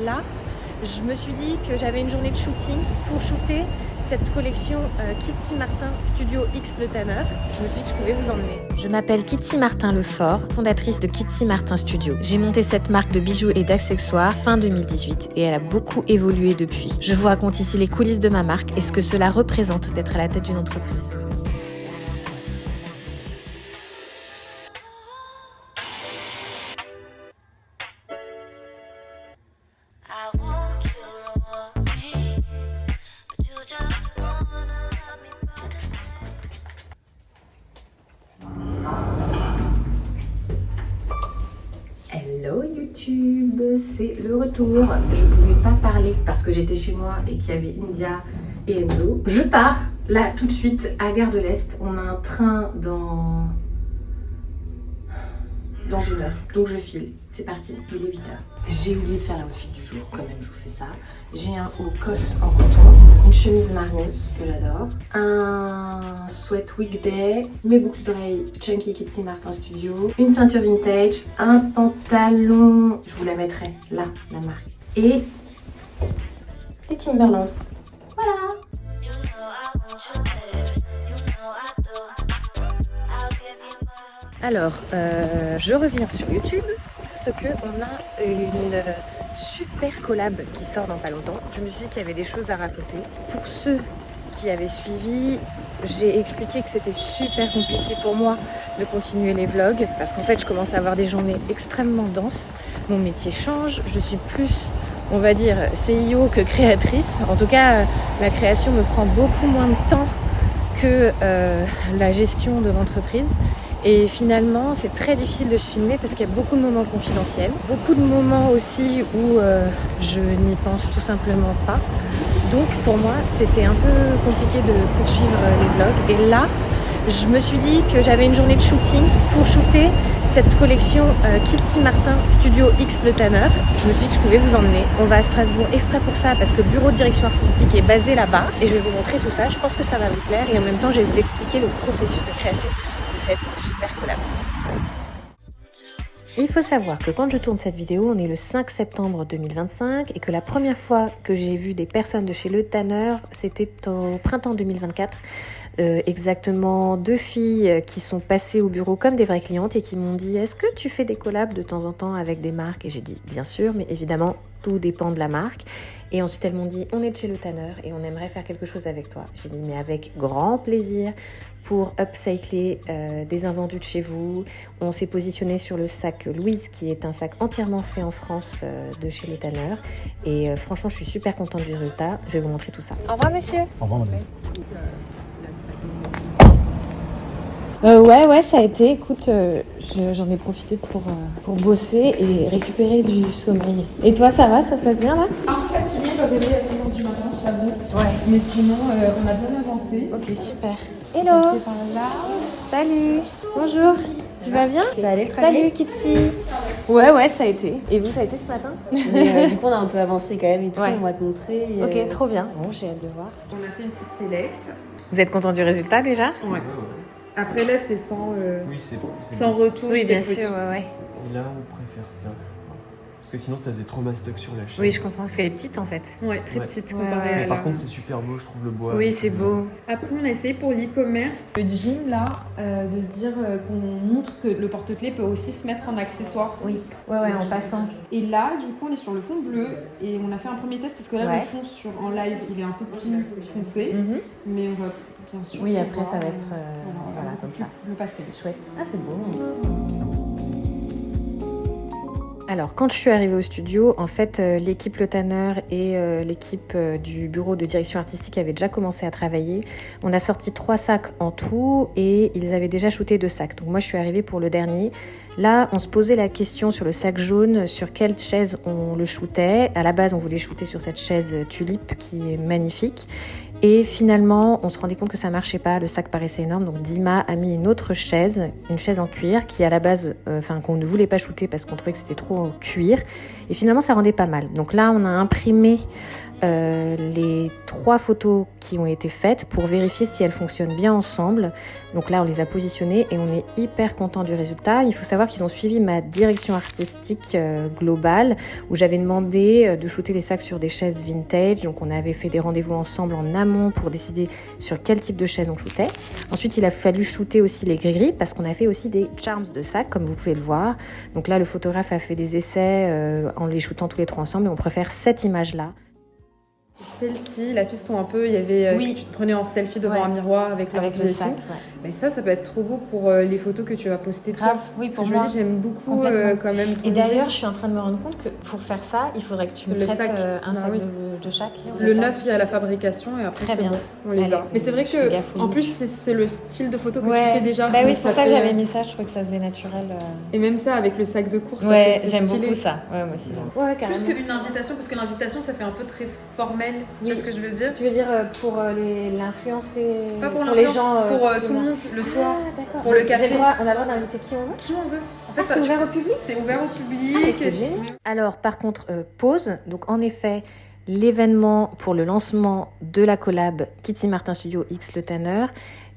là, je me suis dit que j'avais une journée de shooting pour shooter cette collection Kitty Martin Studio X Le Tanner. Je me suis dit que je pouvais vous emmener. Je m'appelle Kitty Martin Lefort, fondatrice de Kitty Martin Studio. J'ai monté cette marque de bijoux et d'accessoires fin 2018 et elle a beaucoup évolué depuis. Je vous raconte ici les coulisses de ma marque et ce que cela représente d'être à la tête d'une entreprise. Hello YouTube, c'est le retour. Je pouvais pas parler parce que j'étais chez moi et qu'il y avait India et Enzo. Je pars là tout de suite à Gare de l'Est. On a un train dans 1 heure, donc je file. C'est parti, il est 8h. J'ai oublié de faire l'outfit du jour, quand même je vous fais ça. J'ai un haut COS en coton, une chemise marnie que j'adore, un sweat weekday, mes boucles d'oreilles Chunky Kitty Martin Studio, une ceinture vintage, un pantalon, je vous la mettrai là, la marque, et des Timberland. Voilà. Alors, je reviens sur YouTube parce qu'on a une super collab qui sort dans pas longtemps. Je me suis dit qu'il y avait des choses à raconter. Pour ceux qui avaient suivi, j'ai expliqué que c'était super compliqué pour moi de continuer les vlogs parce qu'en fait, je commence à avoir des journées extrêmement denses. Mon métier change, je suis plus, on va dire, CIO que créatrice. En tout cas, la création me prend beaucoup moins de temps que la gestion de l'entreprise. Et finalement, c'est très difficile de se filmer parce qu'il y a beaucoup de moments confidentiels, beaucoup de moments aussi où je n'y pense tout simplement pas. Donc pour moi, c'était un peu compliqué de poursuivre les vlogs. Et là, je me suis dit que j'avais une journée de shooting pour shooter cette collection Kitty Martin Studio X Le Tanner. Je me suis dit que je pouvais vous emmener. On va à Strasbourg exprès pour ça parce que le bureau de direction artistique est basé là-bas. Et je vais vous montrer tout ça. Je pense que ça va vous plaire. Et en même temps, je vais vous expliquer le processus de création de cette super collab. Il faut savoir que quand je tourne cette vidéo, on est le 5 septembre 2025 et que la première fois que j'ai vu des personnes de chez Le Tanner, c'était au printemps 2024. Exactement 2 filles qui sont passées au bureau comme des vraies clientes et qui m'ont dit « Est-ce que tu fais des collabs de temps en temps avec des marques ?» Et j'ai dit « Bien sûr, mais évidemment, tout dépend de la marque. » Et ensuite, elles m'ont dit « On est de chez Le Tanner et on aimerait faire quelque chose avec toi. » J'ai dit « Mais avec grand plaisir pour upcycler des invendus de chez vous. » On s'est positionné sur le sac Louise, qui est un sac entièrement fait en France de chez Le Tanner. Et franchement, je suis super contente du résultat. Je vais vous montrer tout ça. Au revoir monsieur. Au revoir madame. Ouais, ça a été. Écoute, j'en ai profité pour bosser et récupérer du sommeil. Et toi, ça va? Ça se passe bien là? Un peu fatiguée, je dois réveiller à 6h du matin, je t'avoue. Ouais. Mais sinon, on a bien avancé. Ok, super. Hello. C'est par là. Salut. Bonjour. Tu vas bien? Ça allait très Salut bien. Kitty. Ouais, ça a été. Et vous, ça a été ce matin? Mais, du coup, on a un peu avancé quand même et tout. Ouais. On va te montrer. Et, Ok, trop bien. Bon, j'ai hâte de voir. On a fait une petite select. Vous êtes content du résultat déjà? Ouais. Après là, c'est sans, Oui, c'est bon. sans retouche. Oui, bien c'est sûr, petit. ouais. Et là, on préfère ça. Parce que sinon, ça faisait trop mastoc sur la chaîne. Oui, je comprends, parce qu'elle est petite en fait. Ouais, très Ouais. petite Ouais, comparée ouais. à Mais la... par contre, c'est super beau, je trouve le bois. Oui, c'est beau. Après, on a essayé pour l'e-commerce, le jean là, de se dire qu'on montre que le porte-clés peut aussi se mettre en accessoire. Oui, ouais, en passant. Et là, du coup, on est sur le fond bleu et on a fait un premier test parce que là, Ouais. le fond en live, il est un peu plus foncé, mais on va bien sûr. Oui, après pouvoir, ça va être voilà, comme ça. le pastel. Chouette. Ah, c'est beau. Alors, quand je suis arrivée au studio, en fait, l'équipe Le Tanner et l'équipe du bureau de direction artistique avaient déjà commencé à travailler. On a sorti 3 sacs en tout et ils avaient déjà shooté 2 sacs. Donc moi, je suis arrivée pour le dernier. Là, on se posait la question sur le sac jaune, sur quelle chaise on le shootait. À la base, on voulait shooter sur cette chaise tulipe qui est magnifique. Et finalement, on se rendait compte que ça marchait pas, le sac paraissait énorme. Donc Dima a mis une autre chaise, une chaise en cuir, qui à la base, qu'on ne voulait pas shooter parce qu'on trouvait que c'était trop cuir. Et finalement, ça rendait pas mal. Donc là, on a imprimé les 3 photos qui ont été faites pour vérifier si elles fonctionnent bien ensemble. Donc là, on les a positionnées et on est hyper content du résultat. Il faut savoir qu'ils ont suivi ma direction artistique globale où j'avais demandé de shooter les sacs sur des chaises vintage. Donc on avait fait des rendez-vous ensemble en amont pour décider sur quel type de chaise on shootait. Ensuite, il a fallu shooter aussi les gris-gris parce qu'on a fait aussi des charms de sacs, comme vous pouvez le voir. Donc là, le photographe a fait des essais en les shootant tous les 3 ensemble et on préfère cette image-là. Celle-ci, la piston un peu, il y avait Oui. que tu te prenais en selfie devant un miroir avec l'ordi et tout. Mais ça peut être trop beau pour les photos que tu vas poster toi. Grave, oui, Parce pour que je moi. me dis, j'aime beaucoup Complètement. quand même ton Et d'ailleurs, idée. je suis en train de me rendre compte que pour faire ça, il faudrait que tu me Le prêtes sac. un Bah sac oui. de chaque. Le neuf, il y a la fabrication et après Très c'est bien. bon, on les Allez, a. Mais c'est vrai je suis que gafouille. en plus c'est le style de photo que Ouais. tu fais déjà. Bah oui, donc c'est pour ça que fait- j'avais mis ça, je trouvais que ça faisait naturel. Et même ça avec le sac de course, Ouais, ça fait j'aime stylé. beaucoup ça. Ouais, moi aussi. Ouais, carrément. Plus qu'une invitation, parce que l'invitation ça fait un peu très formel, tu vois ce que je veux dire? Tu veux dire pour l'influencer Pas pour les l'influence, gens pour plus tout le loin. monde le soir, Ah, d'accord. pour le café. On a le droit d'inviter qui on veut. Qui on veut. En fait, Ah, c'est ouvert au public. c'est ouvert au public. Ah, mais c'est génial. Alors, par contre, pause. Donc, en effet, l'événement pour le lancement de la collab Kitty Martin Studio X Le Tanner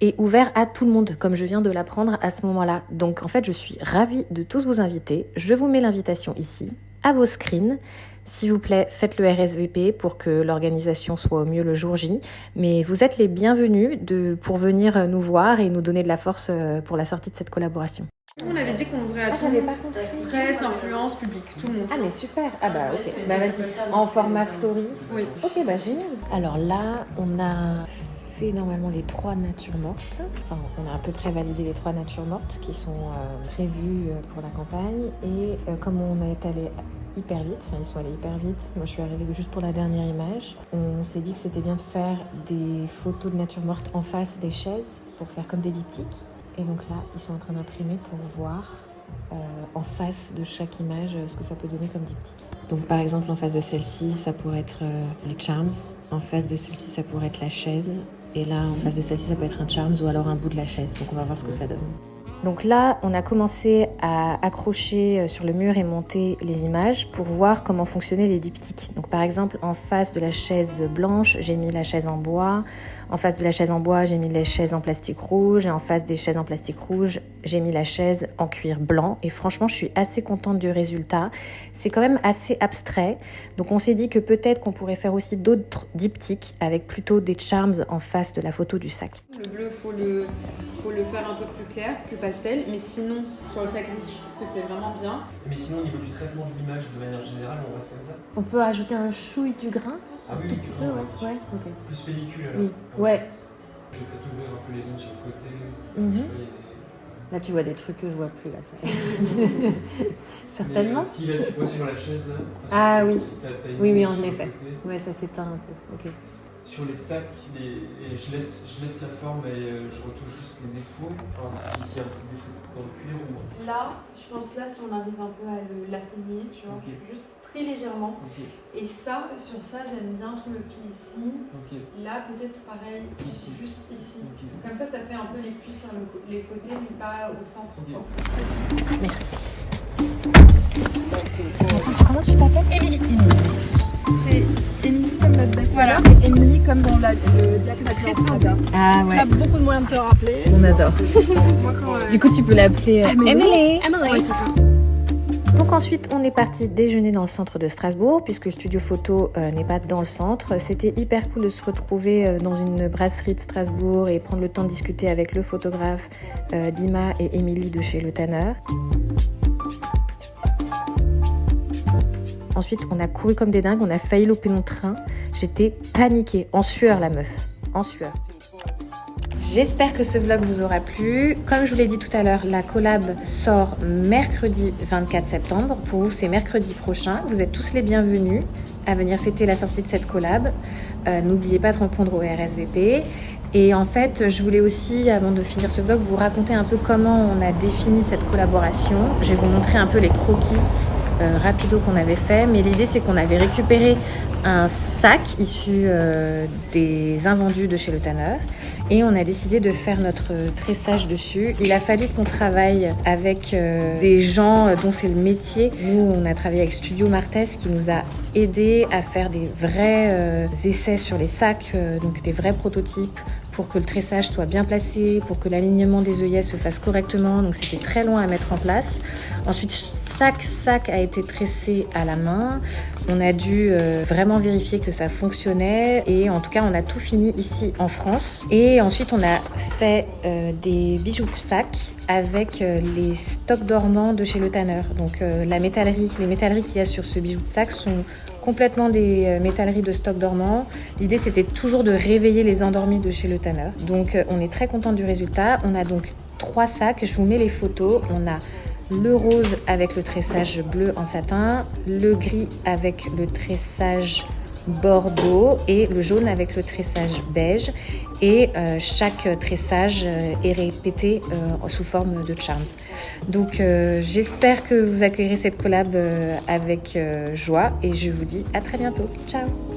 est ouvert à tout le monde, comme je viens de l'apprendre à ce moment-là. Donc, en fait, je suis ravie de tous vous inviter. Je vous mets l'invitation ici, à vos screens. S'il vous plaît, faites le RSVP pour que l'organisation soit au mieux le jour J. Mais vous êtes les bienvenus pour venir nous voir et nous donner de la force pour la sortie de cette collaboration. On avait dit qu'on ouvrait à tout le j'avais monde. pas compris. Presse, influence, public, tout le monde. Ah, mais super. Ah bah ok. Bah vas-y. En format story. Oui. Ok, bah génial. Alors là, on a fait normalement les 3 natures mortes. Enfin, on a à peu près validé les 3 natures mortes qui sont prévues pour la campagne. Et comme on est allé hyper vite, enfin ils sont allés hyper vite, moi je suis arrivée juste pour la dernière image, on s'est dit que c'était bien de faire des photos de nature morte en face des chaises pour faire comme des diptyques. Et donc là, ils sont en train d'imprimer pour voir en face de chaque image ce que ça peut donner comme diptyque. Donc par exemple, en face de celle-ci, ça pourrait être les charms. En face de celle-ci, ça pourrait être la chaise. Et là, en face de celle-ci, ça peut être un charms ou alors un bout de la chaise. Donc on va voir ce que ça donne. Donc là, on a commencé à accrocher sur le mur et monter les images pour voir comment fonctionnaient les diptyques. Donc par exemple, en face de la chaise blanche, j'ai mis la chaise en bois. En face de la chaise en bois, j'ai mis les chaises en plastique rouge. Et en face des chaises en plastique rouge, j'ai mis la chaise en cuir blanc. Et franchement, je suis assez contente du résultat. C'est quand même assez abstrait. Donc on s'est dit que peut-être qu'on pourrait faire aussi d'autres diptyques avec plutôt des charms en face de la photo du sac. Le bleu, faut le faire un peu plus clair, plus pastel, mais sinon, sur le sac gris, je trouve que c'est vraiment bien. Mais sinon, au niveau du traitement de l'image, de manière générale, on reste comme ça. On peut ajouter un chouille du grain. Ah oui, Tout oui, petit non, peu, ouais. Ok. Plus pellicule alors. Oui, ouais. Je vais peut-être ouvrir un peu les zones sur le côté. Mhm. Je sais pas, il y a Là, tu vois des trucs que je vois plus, là. des- Certainement. Mais, si là, tu vois sur la chaise, là. Ah oui. T'as une Oui, ligne en sur le effet. côté. Ouais, ça s'éteint un peu. Ok. Sur les sacs, et je laisse la forme et je retouche juste les défauts. Enfin, s'il y a un petit défaut dans le cuir ou. Là, je pense là, si on arrive un peu à l'atténuer, tu vois, Ok. juste très légèrement. Ok, Et ça, sur ça, j'aime bien tout le pli ici. ok, Là, peut-être pareil, Ici. juste ici. ok. Comme ça fait un peu les plis sur les côtés, mais pas au centre. Ok. Merci. Attends, comment tu t'appelles? Émilie. C'est Émilie comme notre best-seller et Émilie comme dans le diacre. Ah Tu as beaucoup de moyens de te rappeler. On adore. Moi, quand, Du coup, tu peux l'appeler Emily. Ouais, c'est ça. Donc ensuite, on est parti déjeuner dans le centre de Strasbourg, puisque le studio photo n'est pas dans le centre. C'était hyper cool de se retrouver dans une brasserie de Strasbourg et prendre le temps de discuter avec le photographe Dima et Émilie de chez Le Tanner. Ensuite, on a couru comme des dingues, on a failli louper notre train. J'étais paniquée, en sueur la meuf, en sueur. J'espère que ce vlog vous aura plu. Comme je vous l'ai dit tout à l'heure, la collab sort mercredi 24 septembre. Pour vous, c'est mercredi prochain. Vous êtes tous les bienvenus à venir fêter la sortie de cette collab. N'oubliez pas de répondre au RSVP. Et en fait, je voulais aussi, avant de finir ce vlog, vous raconter un peu comment on a défini cette collaboration. Je vais vous montrer un peu les croquis rapido qu'on avait fait. Mais l'idée, c'est qu'on avait récupéré un sac issu des invendus de chez Le Tanner et on a décidé de faire notre tressage dessus. Il a fallu qu'on travaille avec des gens dont c'est le métier. Nous, on a travaillé avec Studio Martès qui nous a aider à faire des vrais essais sur les sacs, donc des vrais prototypes pour que le tressage soit bien placé, pour que l'alignement des œillets se fasse correctement. Donc c'était très long à mettre en place. Ensuite, chaque sac a été tressé à la main. On a dû vraiment vérifier que ça fonctionnait et en tout cas on a tout fini ici en France. Et ensuite on a fait des bijoux de sac avec les stocks dormants de chez Le Tanner. Donc les métalleries qu'il y a sur ce bijou de sac sont complètement des métalleries de stock dormant. L'idée c'était toujours de réveiller les endormis de chez Le Tanner. Donc on est très content du résultat. On a donc 3 sacs, je vous mets les photos. On a le rose avec le tressage bleu en satin, le gris avec le tressage bordeaux et le jaune avec le tressage beige. Et chaque tressage est répété sous forme de charms. Donc j'espère que vous accueillerez cette collab avec joie et je vous dis à très bientôt. Ciao!